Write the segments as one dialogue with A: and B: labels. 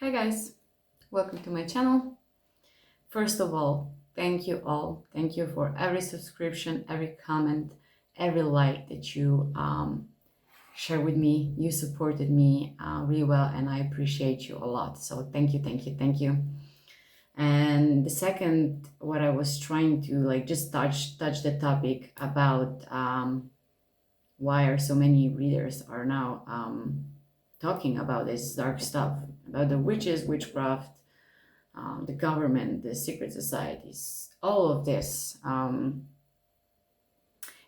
A: Hi guys, welcome to my channel. First of all. Thank you all. Thank you for every subscription, every comment, every like that you share with me. You supported me really well and I appreciate you a lot. So thank you, thank you, thank you. And the second, what I was trying to just touch the topic about why are so many readers are now talking about this dark stuff, about the witches, witchcraft, the government, the secret societies, all of this.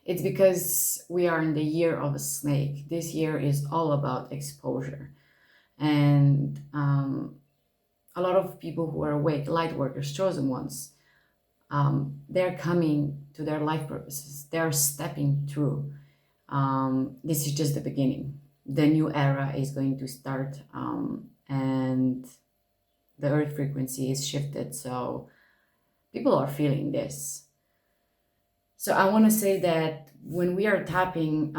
A: It's because we are in the year of a snake. This year is all about exposure. And a lot of people who are awake, light workers, chosen ones, they're coming to their life purposes. They're stepping through. This is just the beginning. The new era is going to start, and the earth frequency is shifted, so people are feeling this. So I want to say that when we are tapping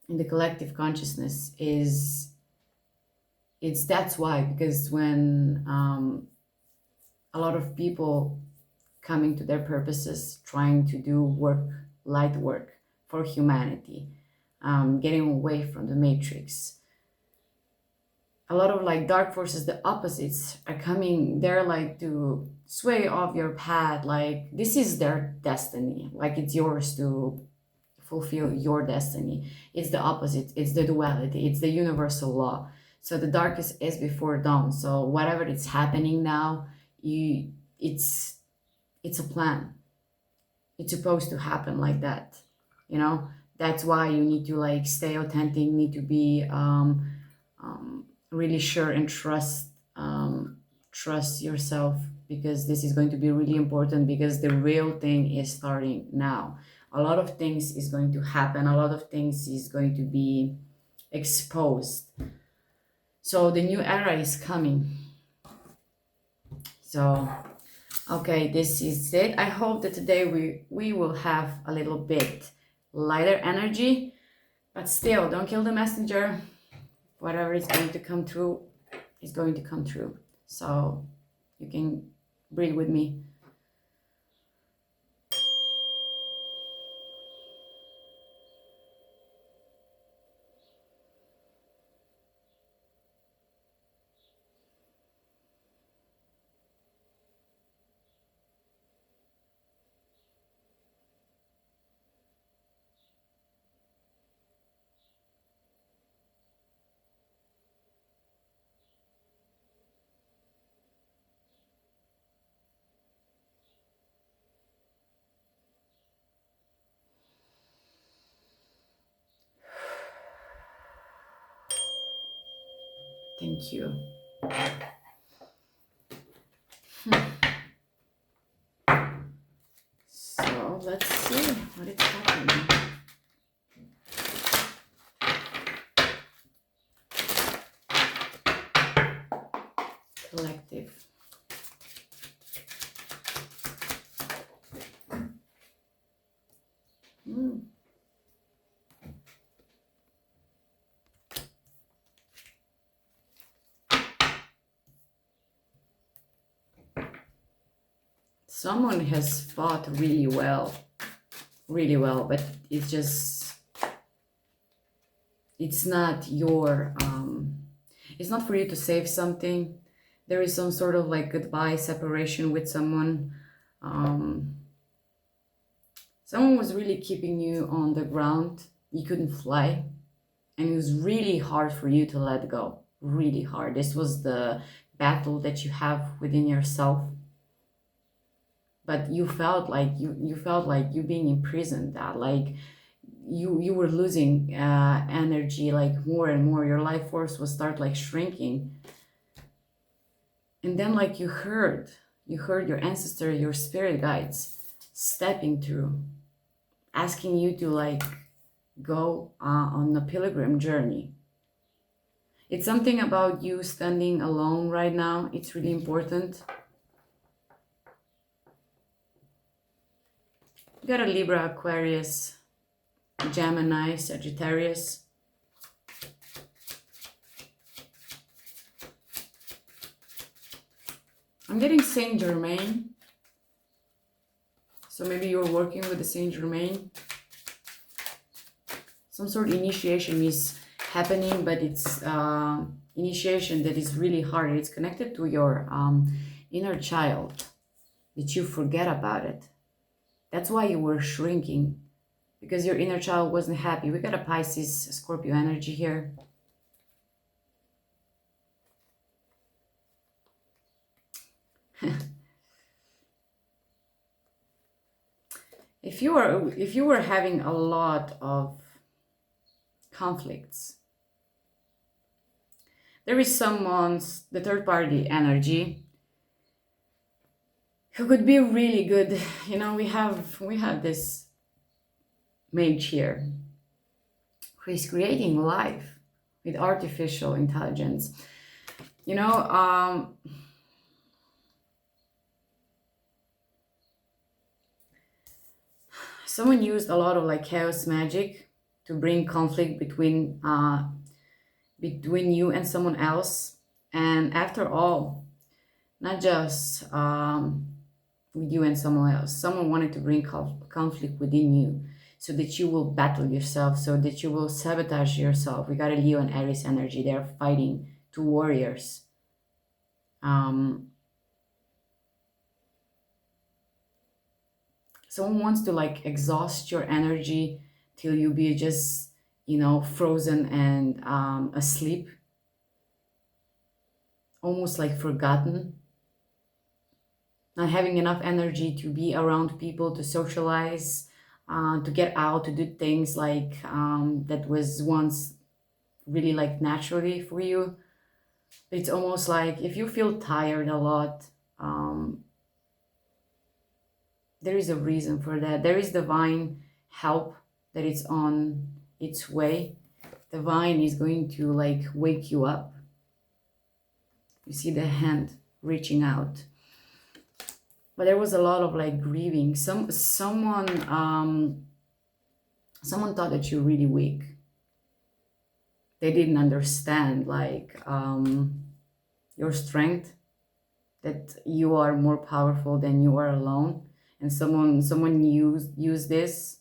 A: in the collective consciousness, that's why, because when a lot of people coming to their purposes, trying to do work, light work for humanity, getting away from the matrix, a lot of dark forces, the opposites, are coming. They're to sway off your path. This is their destiny. It's yours to fulfill your destiny. It's the opposite. It's the duality. It's the universal law. So the darkest is before dawn. So whatever is happening now, it's a plan. It's supposed to happen like that. That's why you need to stay authentic. Need to be really sure and trust yourself, because this is going to be really important, because the real thing is starting now. A lot of things is going to happen. A lot of things is going to be exposed. So the new era is coming. So okay, this is it. I hope that today we will have a little bit lighter energy, but still, don't kill the messenger. Whatever is going to come through is going to come through. So you can breathe with me. Thank you. So let's see what is happening. Collective. Someone has fought really well, but it's not your, it's not for you to save something. There is some sort of goodbye, separation with someone. Someone was really keeping you on the ground. You couldn't fly, and it was really hard for you to let go. Really hard. This was the battle that you have within yourself. But you felt like you being imprisoned, that you were losing energy more and more. Your life force was start shrinking. And then you heard your ancestor, your spirit guides stepping through, asking you to go on a pilgrim journey. It's something about you standing alone right now. It's really important. You got a Libra, Aquarius, Gemini, Sagittarius. I'm getting Saint Germain. So maybe you're working with the Saint Germain. Some sort of initiation is happening, but it's initiation that is really hard. It's connected to your inner child, that you forget about it. That's why you were shrinking, because your inner child wasn't happy. We got a Pisces, Scorpio energy here. If you were having a lot of conflicts, there is someone's, the third party energy, who could be really good. You know, we have this mage here who is creating life with artificial intelligence. You know, someone used a lot of like chaos magic to bring conflict between you and someone else. And after all, not just with you and someone else, someone wanted to bring conflict within you, so that you will battle yourself, so that you will sabotage yourself. We got a Leo and Aries energy. They're fighting, two warriors. Someone wants to like exhaust your energy till you be just, you know, frozen and asleep, almost like forgotten, not having enough energy to be around people, to socialize, to get out, to do things like that was once really like naturally for you. It's almost like if you feel tired a lot, there is a reason for that. There is divine help that is on its way. Divine is going to like wake you up. You see the hand reaching out. But there was a lot of like grieving. Someone thought that you're really weak. They didn't understand like your strength, that you are more powerful than you are alone. And someone used this.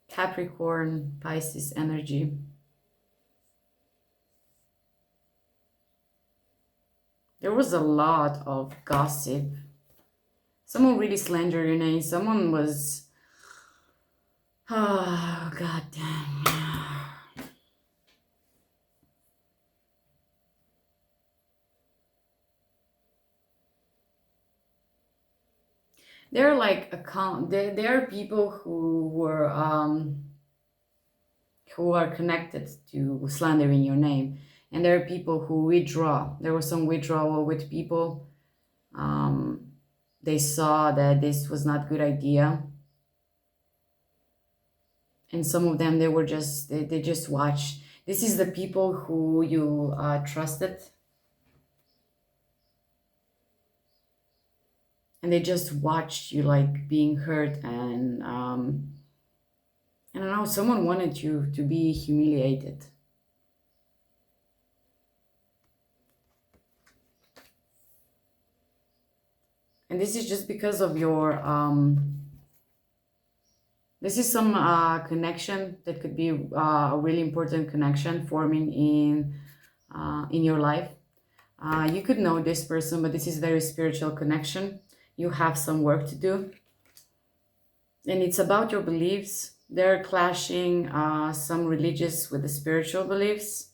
A: Capricorn, Pisces energy. There was a lot of gossip. Someone really slandered your name. Someone was, oh god damn. There are like there are people who are connected to slandering your name, and there are people who withdraw. There was some withdrawal with people. They saw that this was not a good idea, and some of them, they just watched. This is the people who you trusted, and they just watched you like being hurt. And I don't know, someone wanted you to be humiliated. And this is just because of your this is some connection that could be a really important connection forming in your life. You could know this person, but this is very spiritual connection. You have some work to do, and it's about your beliefs. They're clashing some religious with the spiritual beliefs.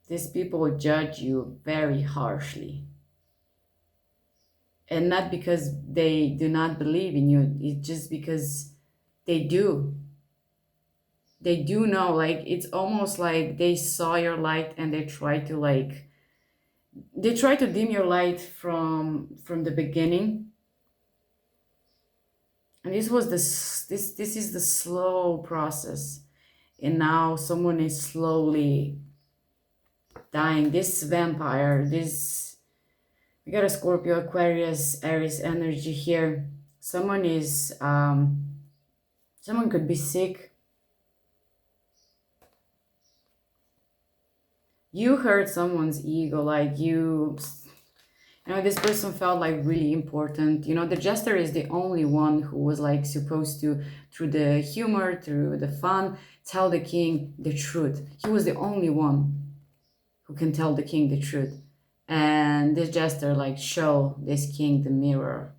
A: These people judge you very harshly, and not because they do not believe in you. It's just because they do. They do know, like it's almost like they saw your light, and they try to dim your light from the beginning. And this is the slow process, and now someone is slowly dying. This vampire, this We got a Scorpio, Aquarius, Aries energy here. Someone is, someone could be sick. You hurt someone's ego, like you know, this person felt like really important. You know, the jester is the only one who was like supposed to, through the humor, through the fun, tell the king the truth. He was the only one who can tell the king the truth. And this jester like show this king the mirror,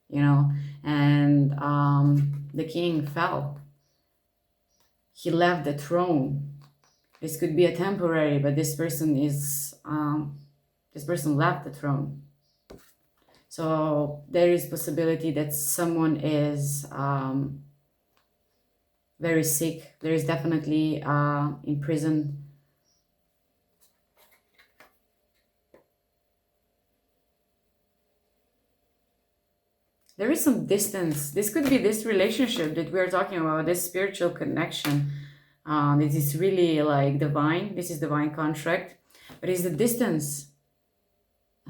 A: you know, and the king fell. He left the throne. This could be a temporary, but this person left the throne. So there is possibility that someone is very sick. There is definitely in prison. There is some distance. This could be this relationship that we are talking about, this spiritual connection. This is really like divine. This is divine contract, but it's the distance.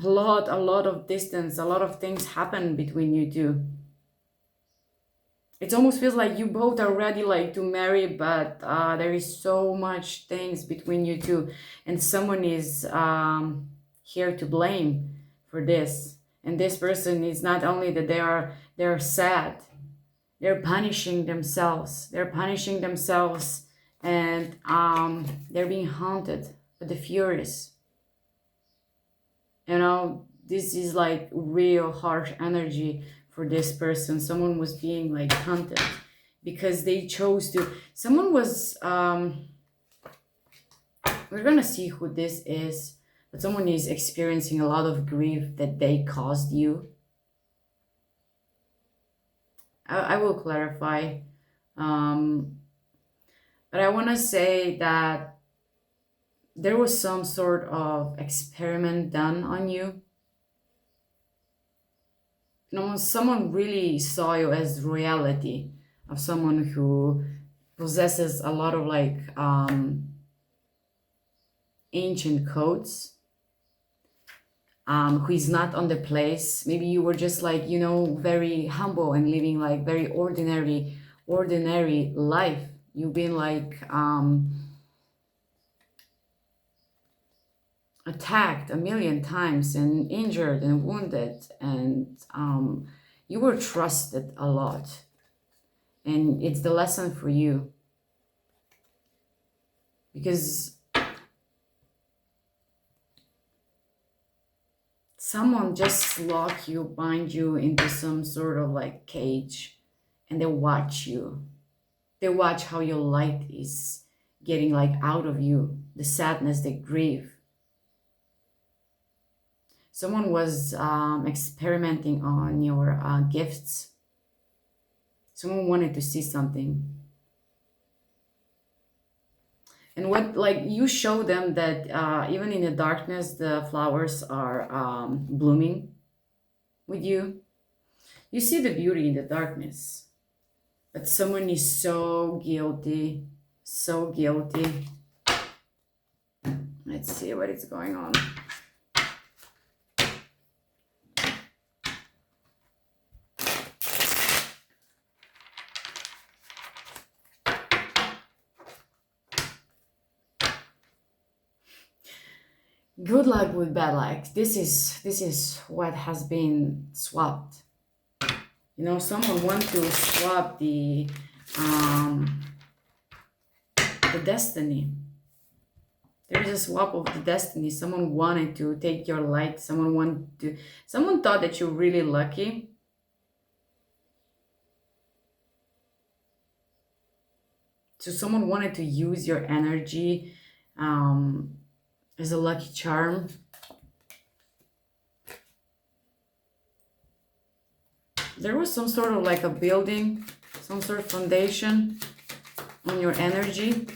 A: A lot of distance. A lot of things happen between you two. It almost feels like you both are ready like to marry, but there is so much things between you two, and someone is here to blame for this. And this person is not only that they're sad, they're punishing themselves. They're punishing themselves, and they're being haunted by the furies. You know, this is like real harsh energy for this person. Someone was being like hunted because they chose to. Someone was. We're gonna see who this is, but someone is experiencing a lot of grief that they caused you. I will clarify, but I want to say that there was some sort of experiment done on you. You know, someone really saw you as royalty, of someone who possesses a lot of like ancient codes, who is not on the place. Maybe you were just like, you know, very humble and living like very ordinary life. You've been like attacked a million times and injured and wounded, and you were trusted a lot, and it's the lesson for you, because someone just lock you, bind you into some sort of like cage, and they watch you. They watch how your light is getting like out of you, the sadness, the grief. Someone was experimenting on your gifts. Someone wanted to see something. And what, like, you show them that even in the darkness, the flowers are blooming with you. You see the beauty in the darkness. But someone is so guilty, so guilty. Let's see what is going on. Good luck with bad luck. This is what has been swapped. You know, someone wants to swap the destiny. There is a swap of the destiny. Someone wanted to take your light. Someone thought that you're really lucky. So someone wanted to use your energy as a lucky charm. There was some sort of like a building, some sort of foundation on your energy,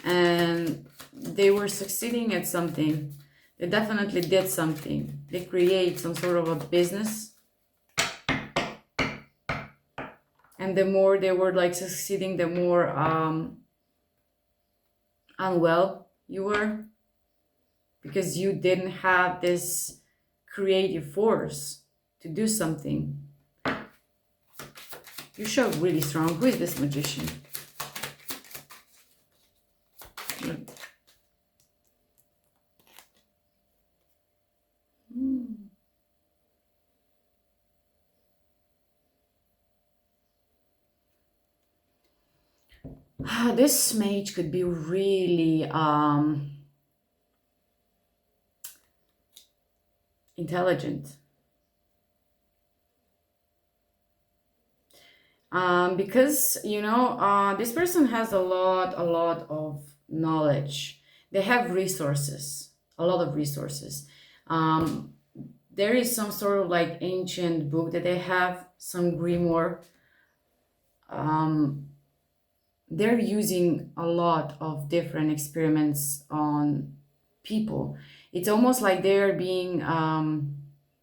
A: and they were succeeding at something. They definitely did something. They create some sort of a business. And the more they were like succeeding, the more unwell you were, because you didn't have this creative force to do something. You show really strong. Who is this magician? This mage could be really intelligent. Because this person has a lot of knowledge. They have resources, a lot of resources. There is some sort of like ancient book that they have, some grimoire. They're using a lot of different experiments on people. It's almost like they're being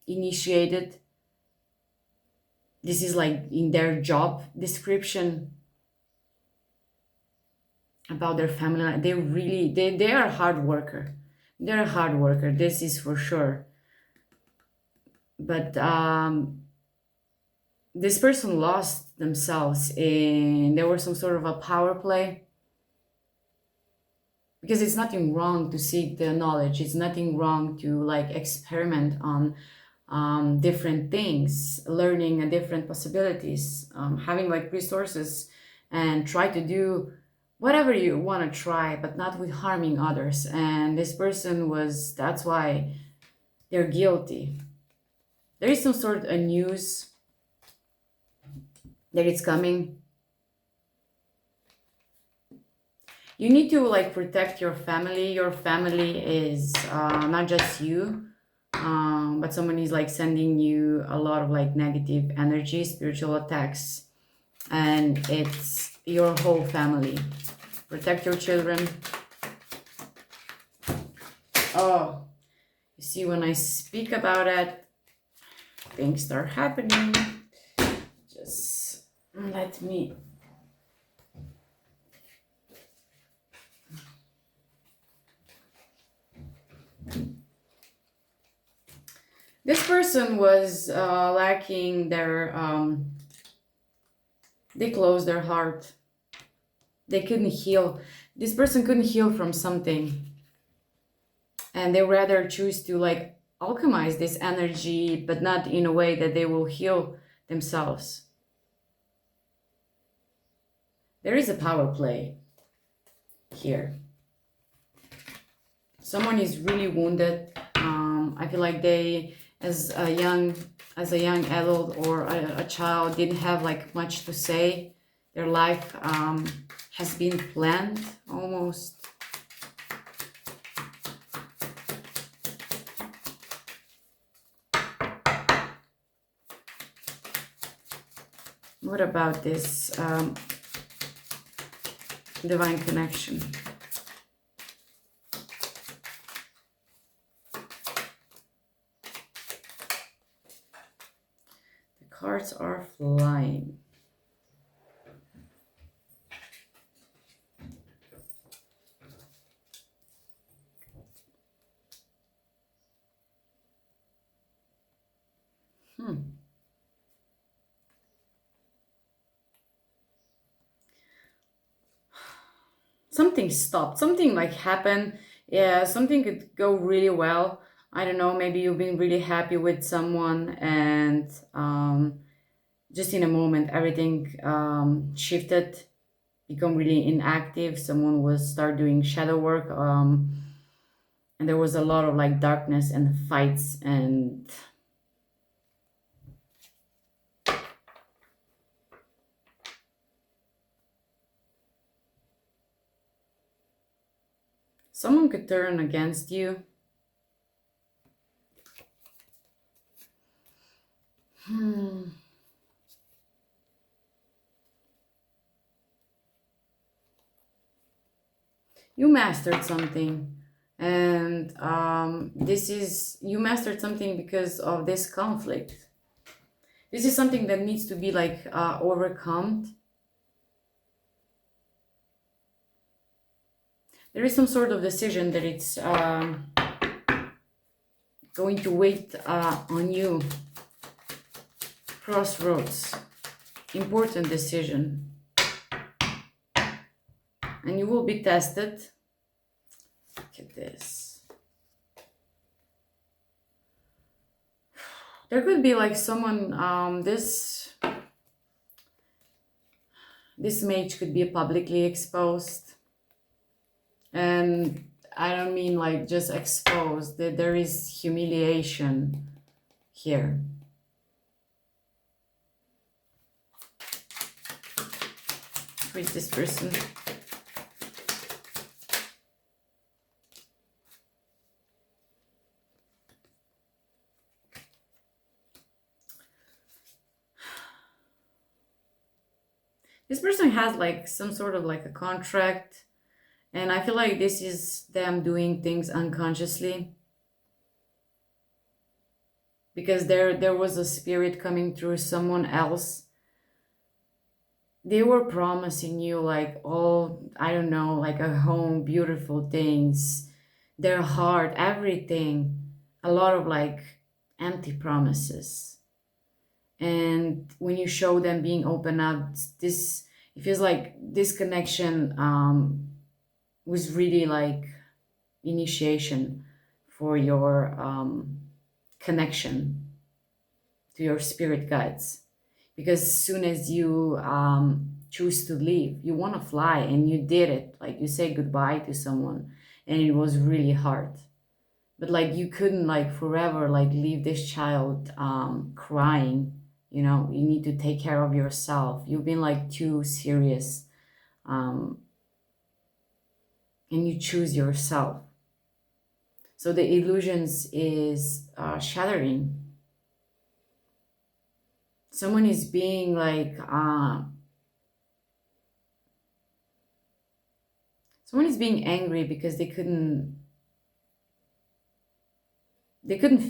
A: initiated. This is like in their job description about their family life. They are a hard worker. They're a hard worker, this is for sure. But this person lost themselves and there was some sort of a power play, because it's nothing wrong to seek the knowledge. It's nothing wrong to like experiment on different things, learning different possibilities, having like resources, and try to do whatever you want to try, but not with harming others. And this person was, that's why they're guilty. There is some sort of news that it's coming. You need to like protect your family. Your family is not just you, but someone is like sending you a lot of like negative energy, spiritual attacks, and it's your whole family. Protect your children. Oh, you see, when I speak about it, things start happening. Just let me. This person was lacking their, they closed their heart. They couldn't heal. This person couldn't heal from something. And they rather choose to like alchemize this energy, but not in a way that they will heal themselves. There is a power play here. Someone is really wounded. I feel like they, as a young adult or a child, didn't have like much to say. Their life has been planned almost. What about this divine connection? The cards are flying. Something stopped. Something like happened. Yeah, something could go really well. I don't know, maybe you've been really happy with someone and just in a moment everything shifted, become really inactive. Someone was start doing shadow work, and there was a lot of like darkness and fights, and someone could turn against you. You mastered something, and this is, you mastered something because of this conflict. This is something that needs to be like overcome. There is some sort of decision that it's going to wait on you. Crossroads, important decision, and you will be tested. Look at this. There could be like someone, this mage could be publicly exposed, and I don't mean like just exposed, that there is humiliation here. Who is this person? This person has like some sort of like a contract, and I feel like this is them doing things unconsciously, because there was a spirit coming through someone else. They were promising you like all, I don't know, like a home, beautiful things, their heart, everything, a lot of like empty promises. And when you show them being open up, this, it feels like this connection was really like initiation for your connection to your spirit guides. Because as soon as you choose to leave, you want to fly, and you did it, like you say goodbye to someone, and it was really hard, but like you couldn't like forever like leave this child crying. You know, you need to take care of yourself. You've been like too serious, and you choose yourself. So the illusions is shattering. Someone is being like someone is being angry because they couldn't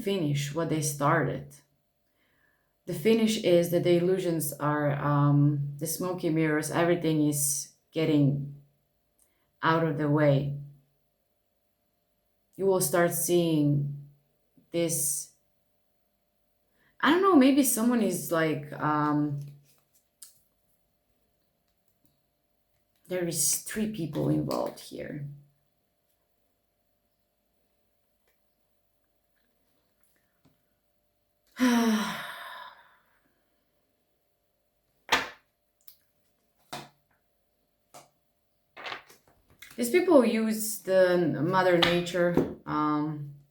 A: finish what they started. The finish is that the illusions are the smoky mirrors, everything is getting out of the way. You will start seeing this. I don't know, maybe someone is like there is 3 people involved here. These people use the Mother Nature.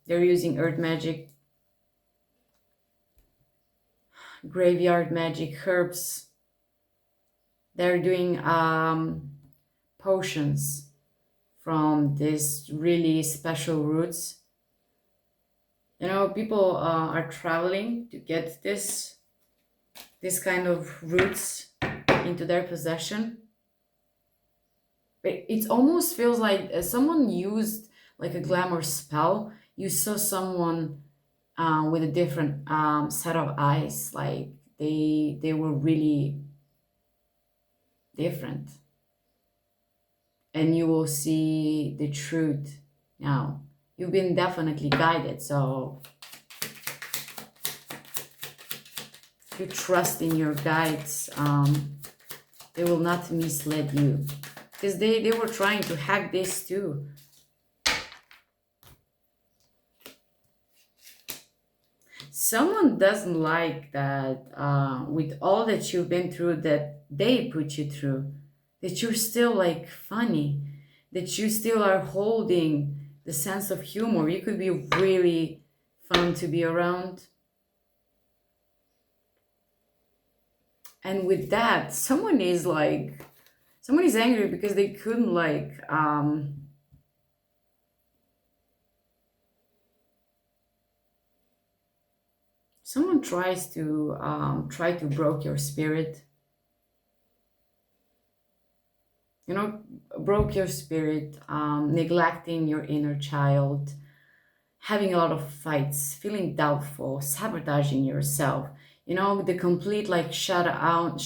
A: They're using earth magic, graveyard magic, herbs. They're doing potions from these really special roots. You know, people are traveling to get this kind of roots into their possession. But it almost feels like someone used like a glamour spell. You saw someone with a different set of eyes, like they were really different, and you will see the truth now. You've been definitely guided, so if you trust in your guides, they will not mislead you, because they were trying to hack this too. Someone doesn't like that with all that you've been through, that they put you through, that you're still like funny, that you still are holding the sense of humor. You could be really fun to be around. And with that, someone is angry because they couldn't like someone tries to broke your spirit. You know, broke your spirit, neglecting your inner child, having a lot of fights, feeling doubtful, sabotaging yourself. You know, the complete like shut down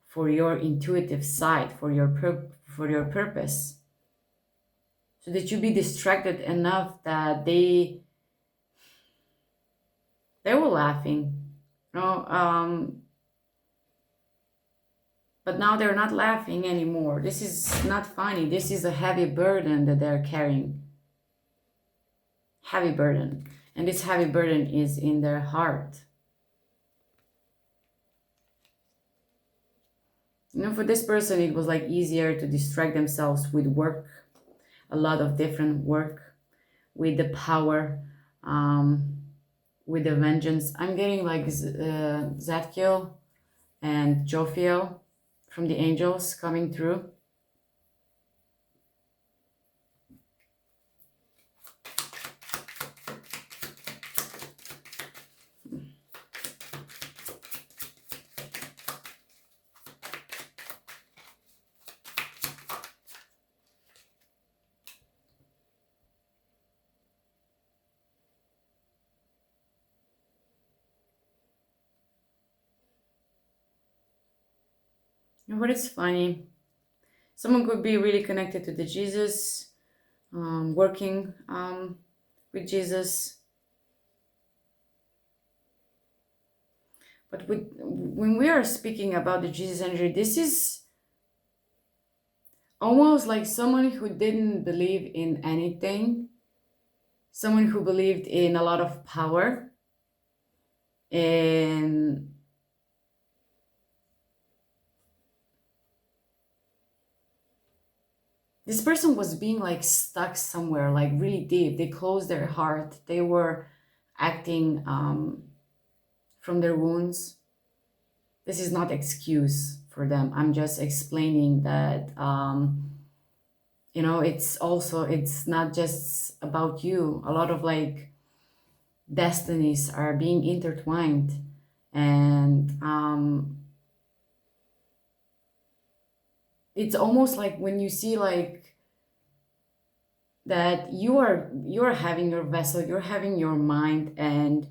A: for your intuitive side, for your purpose, so that you be distracted enough that they They were laughing, you know, but now they're not laughing anymore. This is not funny. This is a heavy burden that they're carrying. Heavy burden. And this heavy burden is in their heart. You know, for this person, it was like easier to distract themselves with work, a lot of different work, with the power, with the vengeance. I'm getting like Zadkiel and Jophiel from the angels coming through. But it's funny. Someone could be really connected to the Jesus, working with Jesus. But when we are speaking about the Jesus energy, this is almost like someone who didn't believe in anything, someone who believed in a lot of power, and this person was being like stuck somewhere, like really deep. They closed their heart. They were acting from their wounds. This is not excuse for them. I'm just explaining that you know, it's not just about you. A lot of like destinies are being intertwined, and it's almost like when you see like that you're having your vessel, you're having your mind, and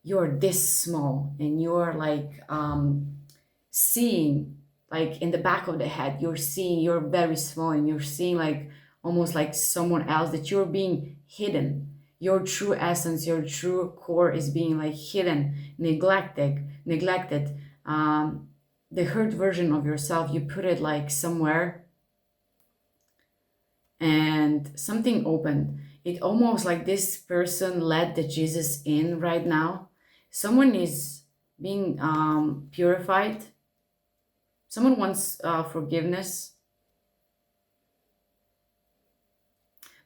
A: you're this small, and you're like seeing, like in the back of the head, you're seeing you're very small, and you're seeing like almost like someone else, that you're being hidden. Your true essence, your true core is being like hidden, neglected. The hurt version of yourself, you put it like somewhere, and something opened. It almost like this person let the Jesus in right now. Someone is being purified. Someone wants forgiveness.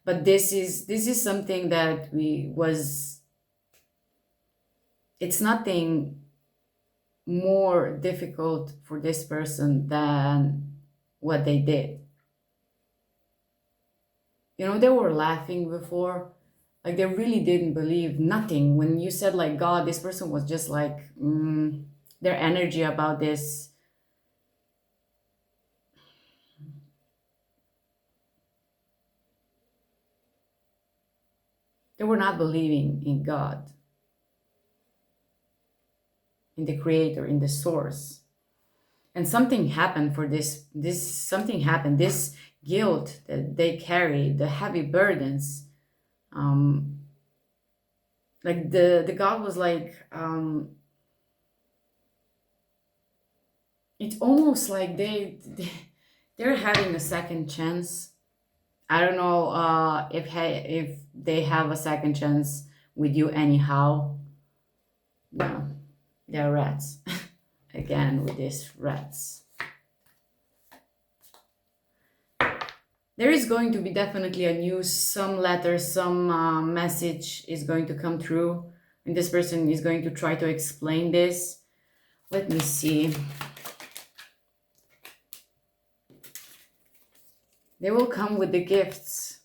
A: But this is something that it's nothing more difficult for this person than what they did. You know, they were laughing before, like they really didn't believe nothing. When you said like God, this person was just like their energy about this. They were not believing in God, in the creator, in the source. And something happened for this something happened, this guilt that they carry, the heavy burdens. Like the God was like it's almost like they're having a second chance. I don't know if they have a second chance with you anyhow. No, they're rats. Again with these rats. There is going to be definitely a news, some letter, some message is going to come through, and this person is going to try to explain this. Let me see. They will come with the gifts.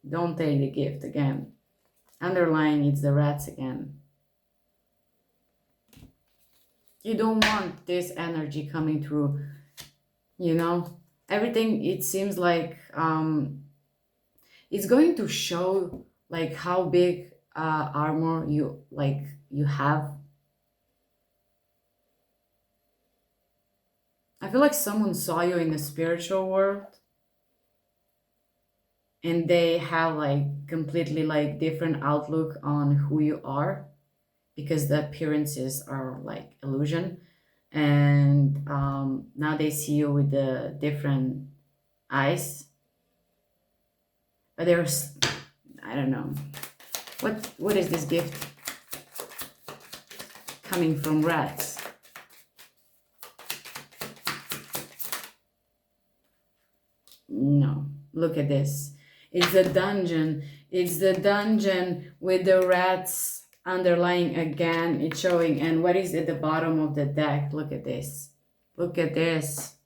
A: Don't take the gift again. Underline, it's the rats again. You don't want this energy coming through, you know? Everything, it seems like it's going to show like how big armor you have. I feel like someone saw you in the spiritual world. and they have like completely like different outlook on who you are, because the appearances are like illusion. And now they see you with the different eyes. But there's, I don't know, what is this gift coming from rats? No, look at this. It's the dungeon. It's the dungeon with the rats underlying again. It's showing. And what is at the bottom of the deck? Look at this. Look at this.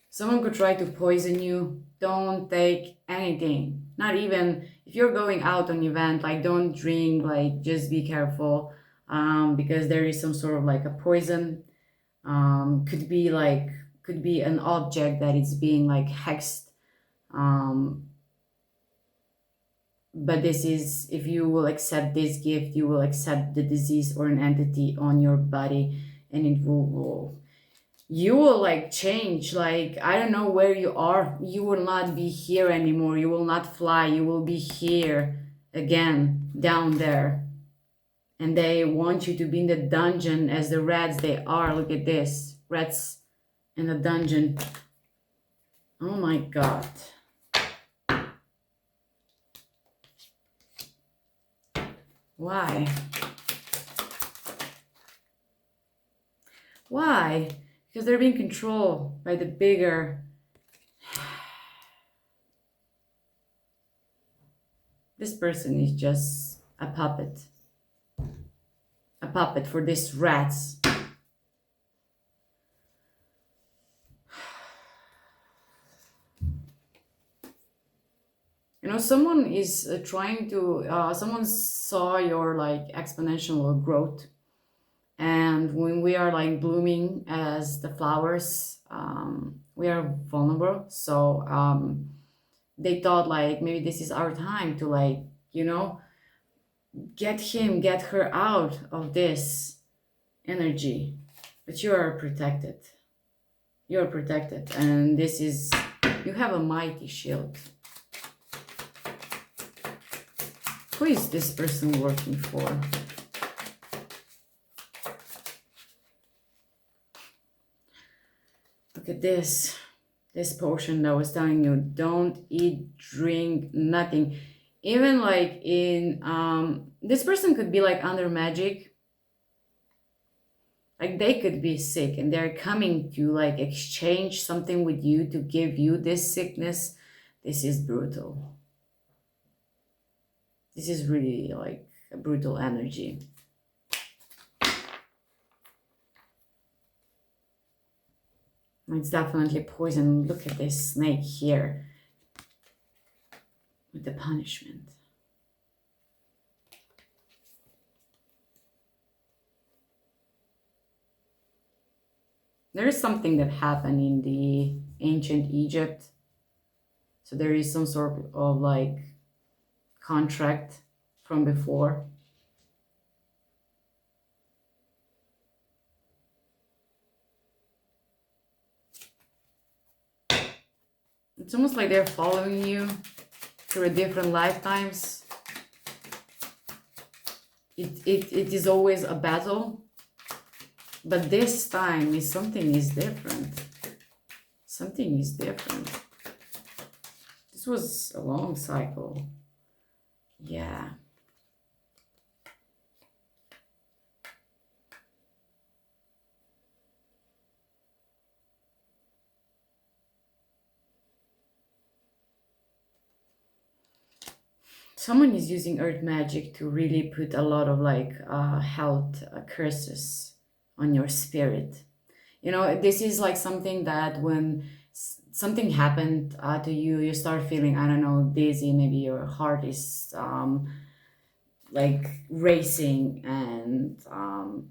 A: Someone could try to poison you. Don't take anything. Not even if you're going out on an event, like don't drink, like just be careful. Because there is some sort of like a poison. Could be an object that is being like hexed. But this is, if you will accept this gift, you will accept the disease or an entity on your body, and it will you will like change. Like, I don't know where you are, you will not be here anymore, you will not fly, you will be here again, down there. And they want you to be in the dungeon as the rats they are. Look at this, rats in the dungeon. Oh my god. Why? Why? Because they're being controlled by the bigger. This person is just a puppet. A puppet for these rats. You know, someone is trying to, someone saw your like exponential growth. And when we are like blooming as the flowers, we are vulnerable. So they thought like maybe this is our time to like, you know, get her out of this energy. But you are protected. You are protected. And this is, you have a mighty shield. Who is this person working for? Look at this. This potion that I was telling you. Don't eat, drink, nothing. Even like in, this person could be like under magic. Like they could be sick and they're coming to like exchange something with you to give you this sickness. This is brutal. This is really like a brutal energy. It's definitely poison. Look at this snake here with the punishment. There is something that happened in the ancient Egypt. So there is some sort of like contract from before. It's almost like they're following you through different lifetimes. It is always a battle, but this time is something is different. Something is different. This was a long cycle. Yeah. Someone is using earth magic to really put a lot of like health curses on your spirit. You know, this is like something that when something happened to you, you start feeling, I don't know, dizzy, maybe your heart is like racing, and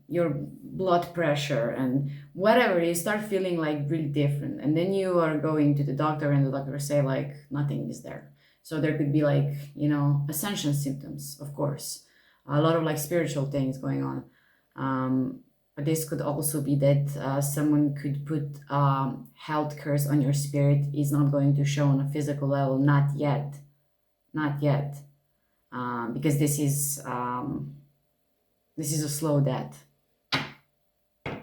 A: your blood pressure and whatever, you start feeling like really different. And then you are going to the doctor and the doctor say like nothing is there. So there could be like, you know, ascension symptoms, of course, a lot of like spiritual things going on. But this could also be that someone could put health curse on your spirit. Is not going to show on a physical level, not yet, not yet, because this is a slow death. I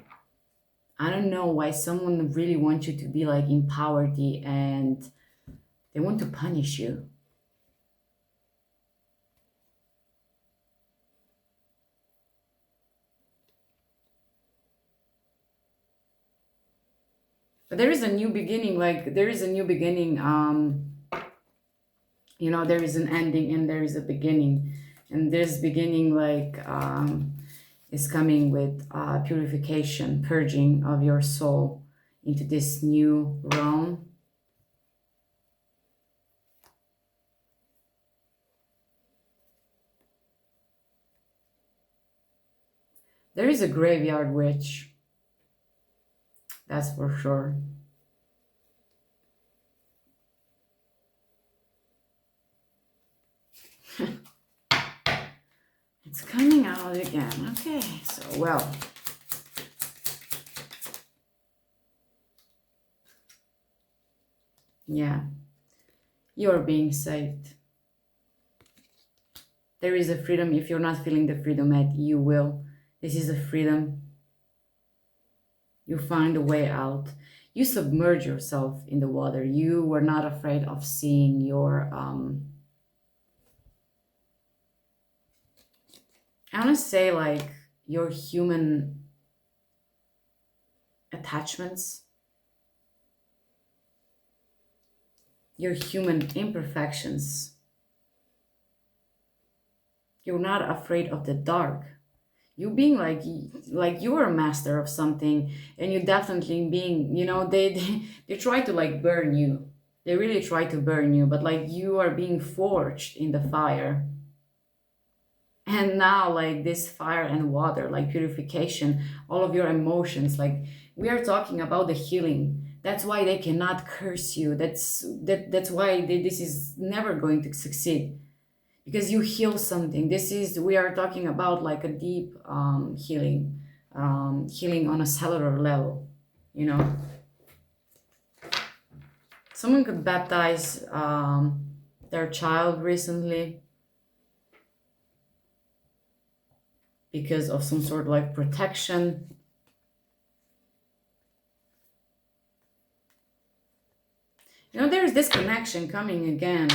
A: don't know why someone really wants you to be like in poverty and they want to punish you. But there is a new beginning, like there is a new beginning. There is an ending and there is a beginning. And this beginning is coming with purification, purging of your soul into this new realm. There is a graveyard witch. That's for sure. It's coming out again. Okay, so well. Yeah, you're being saved. There is a freedom. If you're not feeling the freedom yet, you will. This is a freedom. You find a way out. You submerge yourself in the water. You were not afraid of seeing your I want to say like your human attachments, your human imperfections. You're not afraid of the dark. You being like you are a master of something, and you definitely being, they try to like burn you. They really try to burn you, but like you are being forged in the fire. And now like this fire and water, like purification, all of your emotions, like we are talking about the healing. That's why they cannot curse you. That's why this is never going to succeed, because you heal something. We are talking about like a deep healing, healing on a cellular level, you know. Someone could baptize their child recently because of some sort of like protection. There's this connection coming again.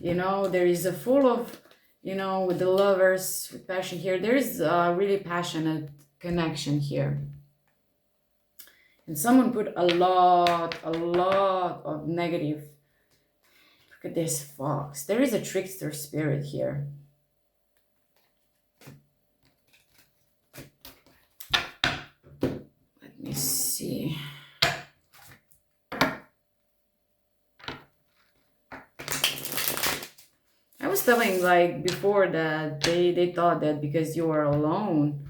A: There is a full of, with the lovers, with passion here. There is a really passionate connection here. And someone put a lot of negative. Look at this fox. There is a trickster spirit here. Let me see. I was telling like before that they thought that because you are alone,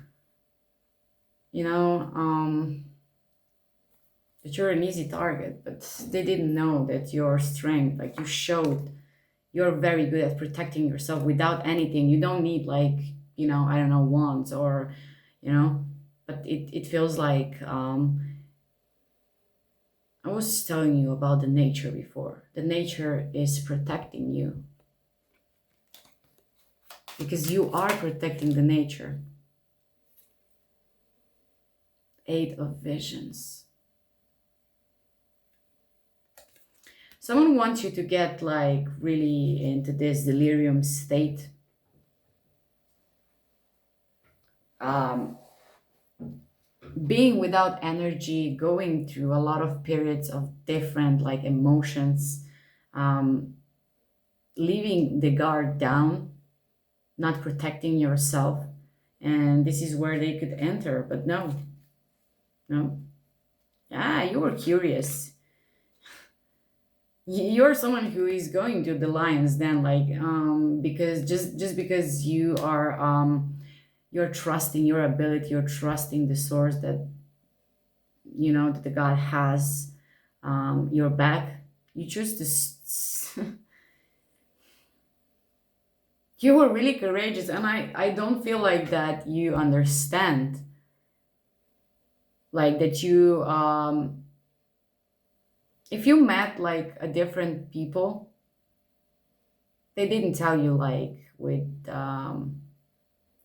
A: that you're an easy target, but they didn't know that your strength, like you showed, you're very good at protecting yourself without anything. You don't need like, I don't know, wands or, but it feels like, I was telling you about the nature before. The nature is protecting you. Because you are protecting the nature. Eight of Visions. Someone wants you to get like really into this delirium state. Being without energy, going through a lot of periods of different like emotions, leaving the guard down, not protecting yourself. And this is where they could enter, but no. You were curious. You're someone who is going to the lions then, like because just because you are you're trusting your ability, you're trusting the source that that the God has your back. You choose to you were really courageous, and I don't feel like that you understand like that you if you met like a different people, they didn't tell you like with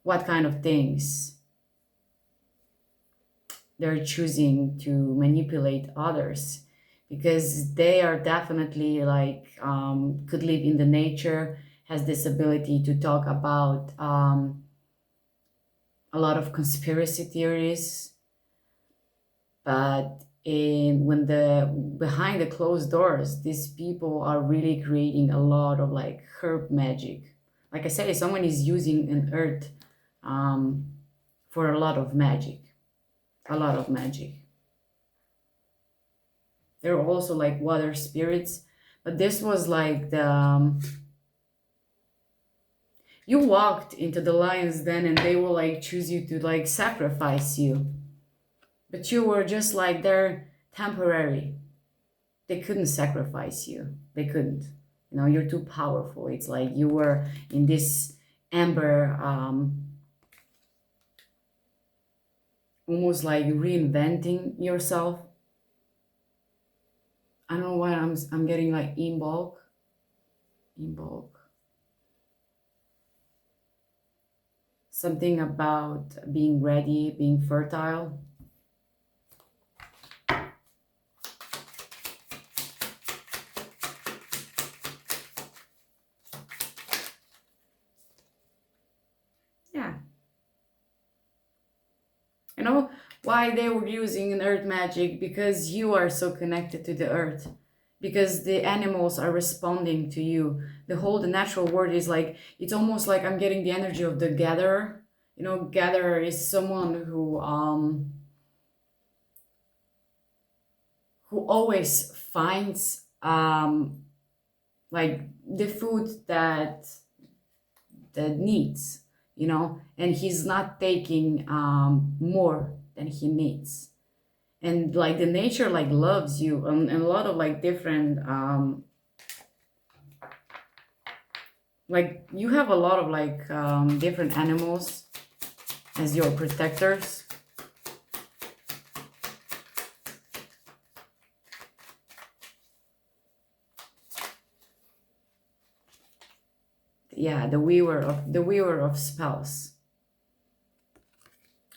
A: what kind of things they're choosing to manipulate others, because they are definitely like could live in the nature, has this ability to talk about a lot of conspiracy theories, but when the behind the closed doors, these people are really creating a lot of like herb magic. Like I say, someone is using an earth um, for a lot of magic, a lot of magic. There are also like water spirits, but this was like the you walked into the lion's den and they will like choose you to like sacrifice you, but you were just like they're temporary. They couldn't sacrifice you. They couldn't. You know, you're too powerful. It's like you were in this amber, almost like reinventing yourself. I don't know why I'm getting like in bulk, in bulk. Something about being ready, being fertile. Yeah. You know why they were using an earth magic? Because you are so connected to the earth. Because the animals are responding to you. The natural world is like, it's almost like I'm getting the energy of the gatherer. You know, gatherer is someone who always finds like the food that needs, you know, and he's not taking more than he needs. And like the nature like loves you, and a lot of like different like you have a lot of like different animals as your protectors. Yeah, the weaver of spells.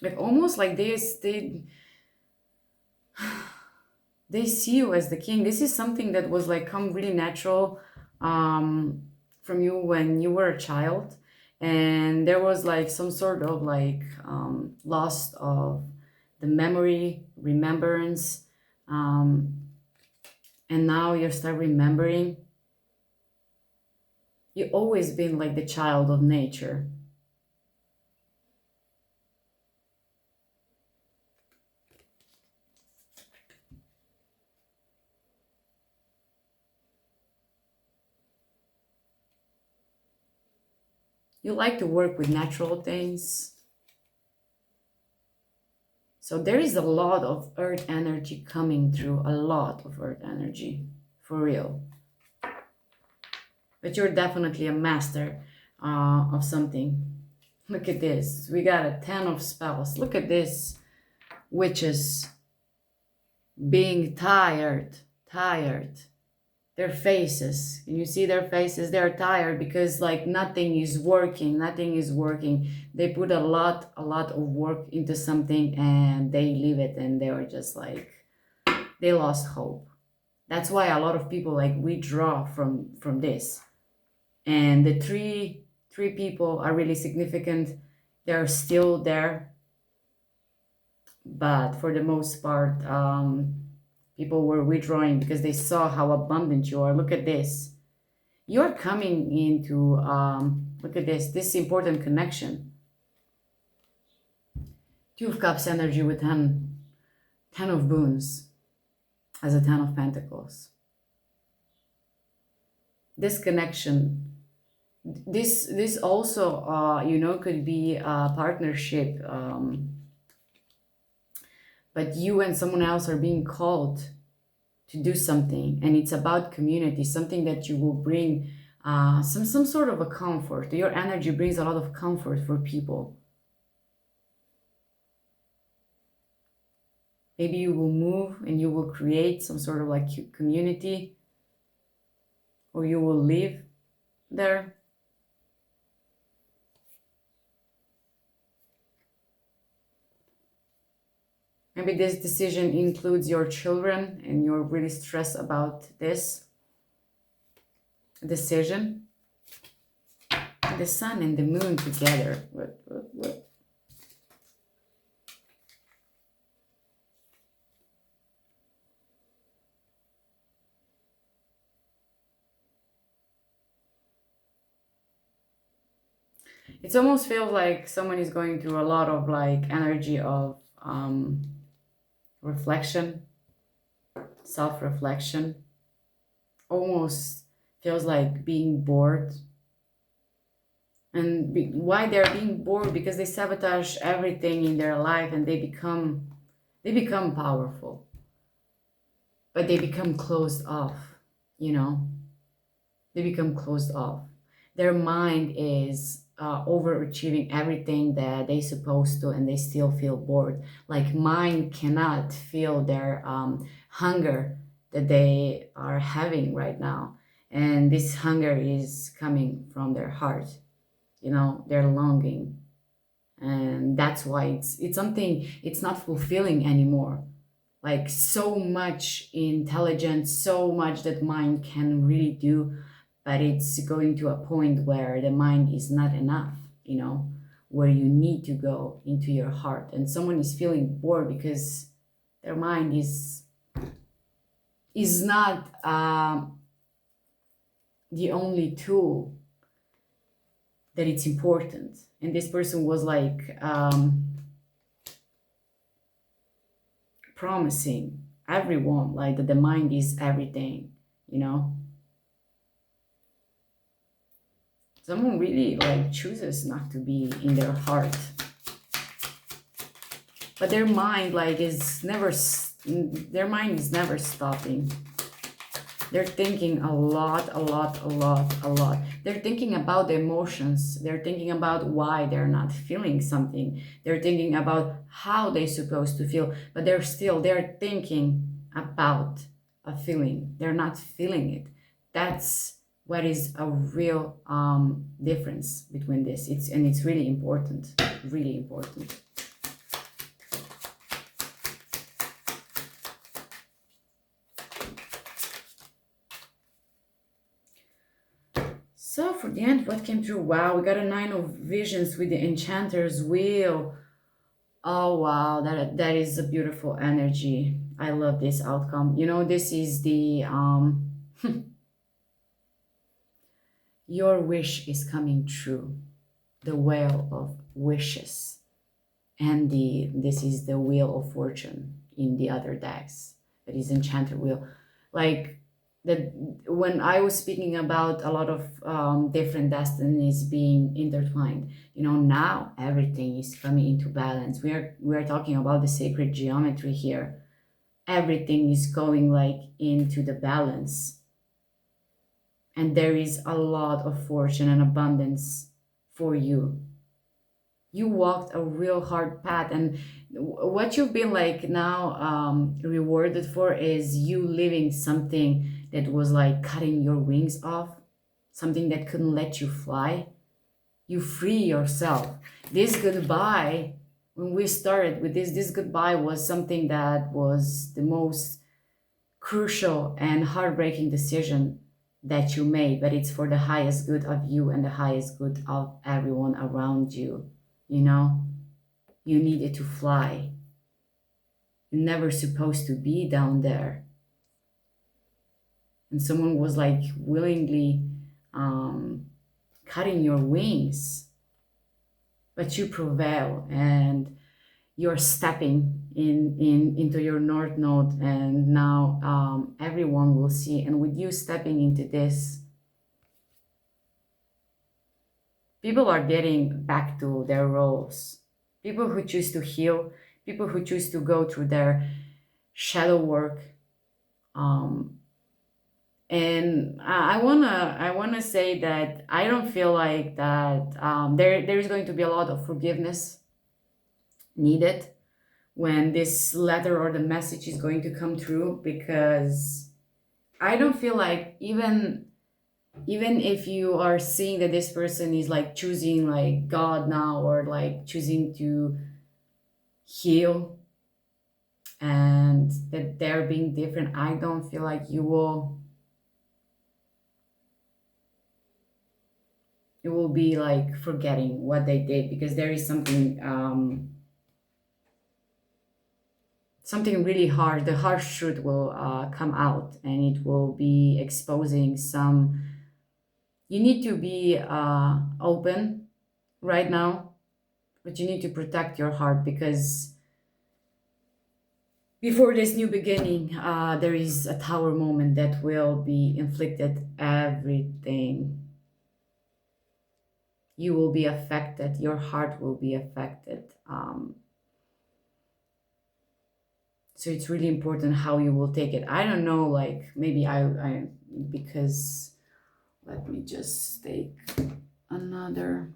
A: Like almost like this, they see you as the king. This is something that was like come really natural um, from you when you were a child, and there was like some sort of like loss of the memory, remembrance, um, and now you start remembering. You always been like the child of nature. You like to work with natural things. So there is a lot of earth energy coming through, a lot of earth energy, for real. But you're definitely a master of something. Look at this. We got a 10 of spells. Look at this. Witches being tired, tired. Their faces. Can you see their faces? They're tired because like nothing is working. Nothing is working. They put a lot of work into something and they leave it and they were just like, they lost hope. That's why a lot of people like withdraw from this. And the three people are really significant. They're still there, but for the most part, people were withdrawing because they saw how abundant you are. Look at this. You're coming into look at this important connection. Two of Cups energy with 10 of Boons as a 10 of Pentacles. This connection, this also you know, could be a partnership, but you and someone else are being called to do something, and it's about community, something that you will bring some sort of a comfort. Your energy brings a lot of comfort for people. Maybe you will move and you will create some sort of like community, or you will live there. Maybe this decision includes your children and you're really stressed about this decision. The sun and the moon together. What? It almost feels like someone is going through a lot of like energy of reflection, self-reflection. Almost feels like being bored. And why they're being bored? Because they sabotage everything in their life and they become powerful, but they become closed off, you know? They become closed off. Their mind is overachieving everything that they supposed to, and they still feel bored. Like mind cannot feel their hunger that they are having right now, and this hunger is coming from their heart. Their longing, and that's why it's something, it's not fulfilling anymore. Like so much intelligence, so much that mind can really do, but it's going to a point where the mind is not enough, where you need to go into your heart. And someone is feeling bored because their mind is not the only tool that it's important. And this person was like promising everyone like that the mind is everything, you know. Someone really like chooses not to be in their heart, but their mind like is never their mind is never stopping. They're thinking a lot, a lot, a lot, a lot. They're thinking about the emotions. They're thinking about why they're not feeling something. They're thinking about how they're supposed to feel, but they're thinking about a feeling. They're not feeling it. That's what is a real difference between this. It's really important, really important. So for the end, what came through? Wow, we got a 9 of Visions with the Enchanter's Wheel. Oh wow, that is a beautiful energy. I love this outcome. This is the your wish is coming true. The Wheel of Wishes. And this is the Wheel of Fortune in the other decks. That is Enchanter Wheel. Like that, when I was speaking about a lot of different destinies being intertwined, now everything is coming into balance. We are talking about the sacred geometry here. Everything is going like into the balance, and there is a lot of fortune and abundance for you. You walked a real hard path, and what you've been like now rewarded for is you living something that was like cutting your wings off, something that couldn't let you fly. You free yourself. This goodbye, when we started with this goodbye was something that was the most crucial and heartbreaking decision that you made, but it's for the highest good of you and the highest good of everyone around you. You needed to fly. You're never supposed to be down there. And someone was like willingly cutting your wings, but you prevail, and you're stepping into your North Node, and now everyone will see. And with you stepping into this, people are getting back to their roles. People who choose to heal, people who choose to go through their shadow work. And I wanna say that I don't feel like that there is going to be a lot of forgiveness needed when this letter or the message is going to come through, because I don't feel like, even if you are seeing that this person is like choosing like God now, or like choosing to heal, and that they're being different, I don't feel like you will be like forgetting what they did, because there is something really hard. The harsh truth will come out, and it will be exposing some. You need to be open right now, but you need to protect your heart, because before this new beginning, there is a tower moment that will be inflicted everything. You will be affected, your heart will be affected. So it's really important how you will take it. I don't know, like maybe I because let me just take another.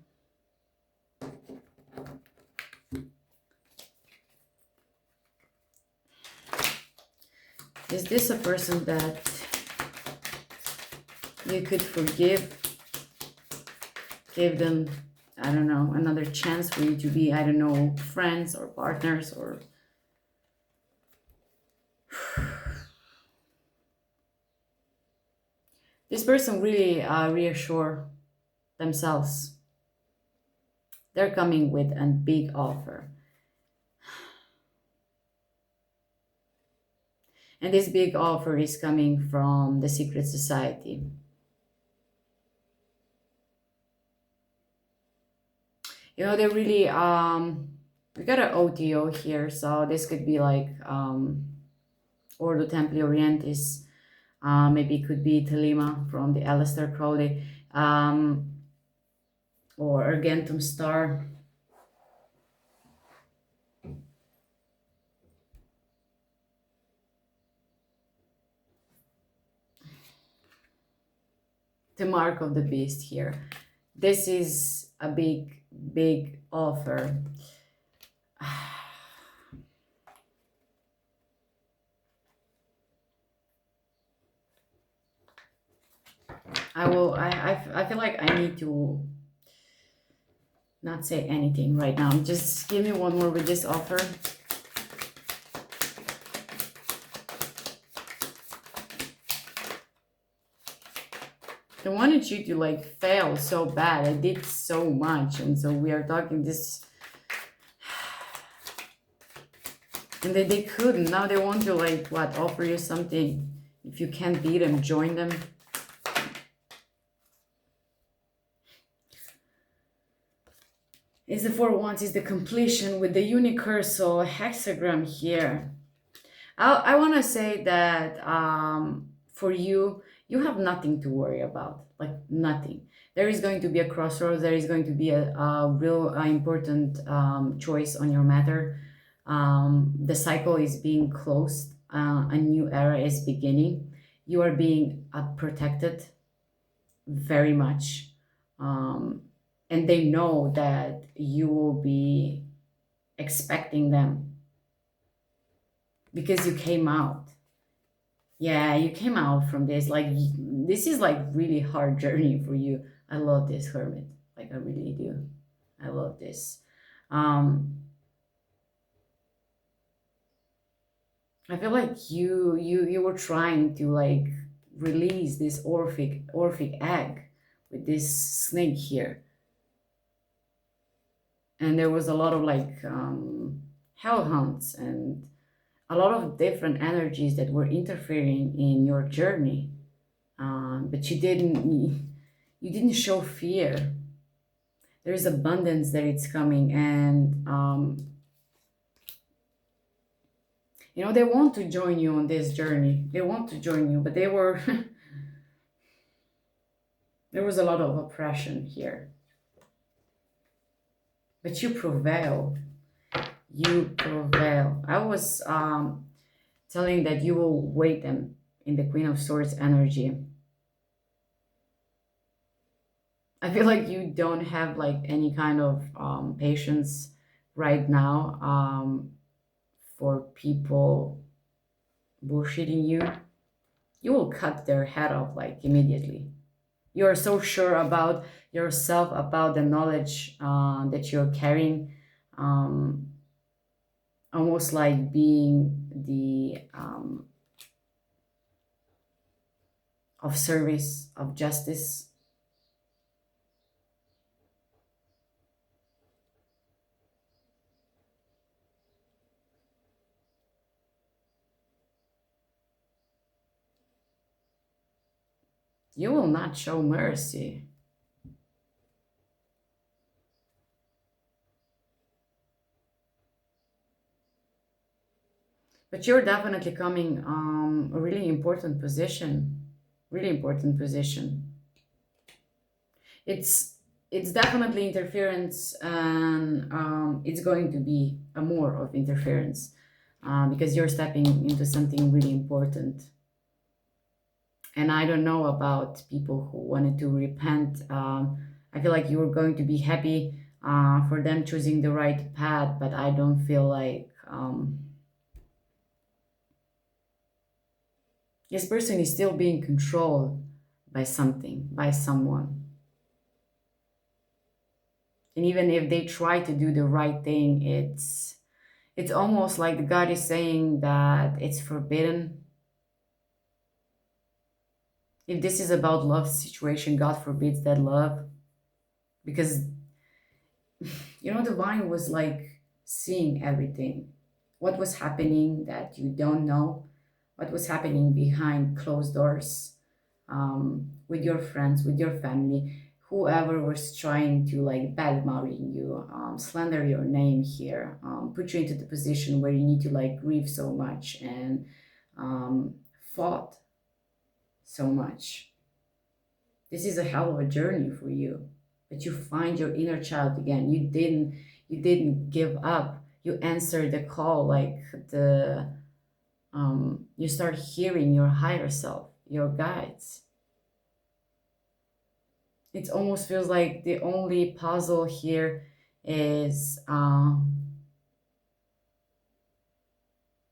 A: Is this a person that you could forgive? Give them, I don't know, another chance for you to be, I don't know, friends or partners, or this person really reassure themselves. They're coming with a big offer. And this big offer is coming from the secret society. They really we got an OTO here, so this could be like Ordo Templi Orientis. Maybe it could be Telema from the Aleister Crowley, or Argentum Star. The mark of the beast here. This is a big, big offer. I feel like I need to not say anything right now. Just give me one more with this offer. I wanted you to like fail so bad. I did so much, and so we are talking this, and they couldn't. Now they want to like what, offer you something. If you can't beat them, join them. Is the Four of Wands, is the completion with the unicursal hexagram here. I want to say that for you, you have nothing to worry about, like nothing. There is going to be a crossroads. There is going to be a real important choice on your matter. The cycle is being closed. A new era is beginning. You are being protected very much. And they know that you will be expecting them, because you came out. Yeah, you came out from this. Like, this is like really hard journey for you. I love this, Hermit. Like, I really do. I love this. I feel like you were trying to like release this orphic egg with this snake here, and there was a lot of like hellhounds and a lot of different energies that were interfering in your journey, but you didn't show fear. There is abundance that it's coming, and they want to join you on this journey. They want to join you, but they were there was a lot of oppression here, but you prevail. You prevail. I was telling that you will wait them in the Queen of Swords energy. I feel like you don't have like any kind of patience right now for people bullshitting you, you will cut their head off like immediately. You're so sure about yourself, about the knowledge that you're carrying, um, almost like being the of service, of justice. You will not show mercy. But you're definitely coming a really important position. Really important position. It's it's definitely interference, and it's going to be a more of interference because you're stepping into something really important. And I don't know about people who wanted to repent. I feel like you were going to be happy for them choosing the right path, but I don't feel like this person is still being controlled by something, by someone. And even if they try to do the right thing, it's almost like God is saying that it's forbidden. If this is about love situation, God forbids that love, because the vine was like seeing everything, what was happening that you don't know, what was happening behind closed doors, with your friends, with your family, whoever was trying to like badmouthing you, slander your name here, put you into the position where you need to like grieve so much and fought so much. This is a hell of a journey for you, but you find your inner child again. You didn't give up. You answered the call, like the you start hearing your higher self, your guides. It almost feels like the only puzzle here is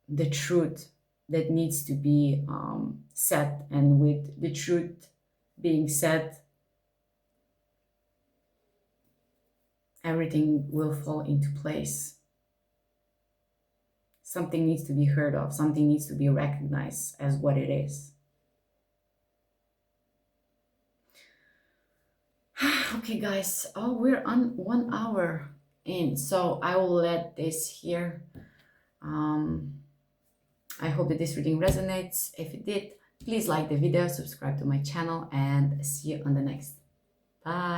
A: the truth that needs to be set, and with the truth being set, everything will fall into place. Something needs to be heard of, something needs to be recognized as what it is. Okay, guys, oh, we're on 1 hour in, so I will let this here. I hope that this reading resonates. If it did, please like the video, subscribe to my channel, and see you on the next. Bye.